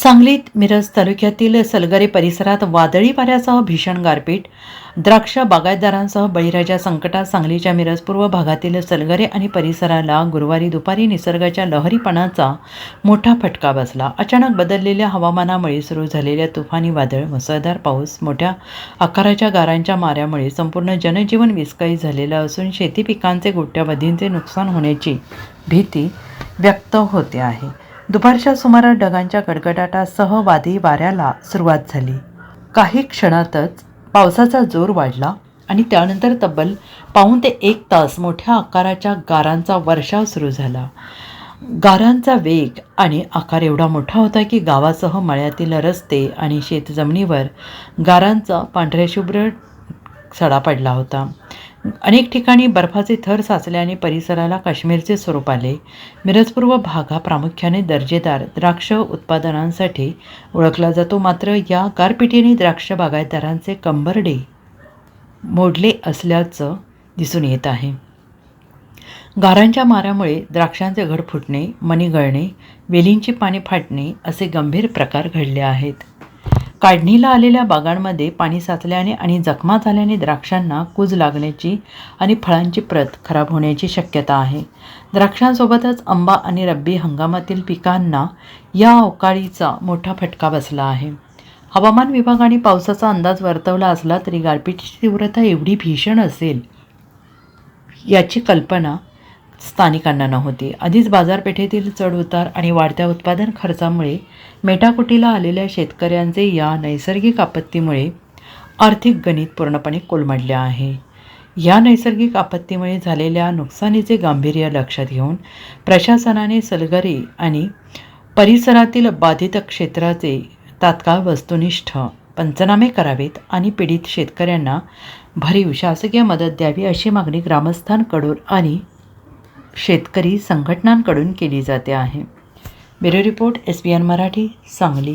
सांगलीत मिरज तालुक्यातील सलगरे परिसरात वादळी वाऱ्यासह भीषण गारपीट, द्राक्ष बागायतदारांसह बळीराजा संकटात. सांगलीच्या मिरज पूर्व भागातील सलगरे आणि परिसराला गुरुवारी दुपारी निसर्गाच्या लहरीपणाचा मोठा फटका बसला. अचानक बदललेल्या हवामानामुळे सुरू झालेल्या तुफानी वादळ, मुसळधार पाऊस, मोठ्या आकाराच्या गारांच्या माऱ्यामुळे संपूर्ण जनजीवन विस्कळीत झालेलं असून शेती पिकांचे कोट्यवधींचे नुकसान होण्याची भीती व्यक्त होते आहे. दुपारच्या सुमारास ढगांच्या गडगडाटासह वादळी वाऱ्याला सुरुवात झाली. काही क्षणातच पावसाचा जोर वाढला आणि त्यानंतर तब्बल पाऊण ते 1 तास मोठ्या आकाराच्या गारांचा वर्षाव सुरू झाला. गारांचा वेग आणि आकार एवढा मोठा होता की गावासह मळ्यातील रस्ते आणि शेतजमिनीवर गारांचा पांढऱ्याशुभ्र सडा पडला होता. अनेक ठिकाणी बर्फाचे थर साचल्याने परिसराला काश्मीरचे स्वरूप आले. मिरज पूर्व भाग हा प्रामुख्याने दर्जेदार द्राक्ष उत्पादनांसाठी ओळखला जातो. मात्र या गारपिटीने द्राक्ष बागायतदारांचे कंबरडे मोडले असल्याचं दिसून येत आहे. गारांच्या माऱ्यामुळे द्राक्षांचे घड फुटणे, मणी गळणे, वेलींची पाने फाटणे असे गंभीर प्रकार घडले आहेत. काढणीला आलेल्या बागांमध्ये पाणी साचल्याने आणि जखमा झाल्याने द्राक्षांना कूज लागण्याची आणि फळांची प्रत खराब होण्याची शक्यता आहे. द्राक्षांसोबतच आंबा आणि रब्बी हंगामातील पिकांना या अवकाळीचा मोठा फटका बसला आहे. हवामान विभागाने पावसाचा अंदाज वर्तवला असला तरी गारपीटीची तीव्रता एवढी भीषण असेल याची कल्पना स्थानिकांना नव्हती. आधीच बाजारपेठेतील चढउतार आणि वाढत्या उत्पादन खर्चामुळे मेटाकुटीला आलेल्या शेतकऱ्यांचे या नैसर्गिक आपत्तीमुळे आर्थिक गणित पूर्णपणे कोलमडले आहे. या नैसर्गिक आपत्तीमुळे झालेल्या नुकसानीचे गांभीर्य लक्षात घेऊन प्रशासनाने सलगरे आणि परिसरातील बाधित क्षेत्राचे तात्काळ वस्तुनिष्ठ पंचनामे करावेत आणि पीडित शेतकऱ्यांना भरीव शासकीय मदत द्यावी अशी मागणी ग्रामस्थांकडून आणि शेतकरी संघटनांकडून केली जाते आहे. Bureau report, SBN Marathi, Sangli.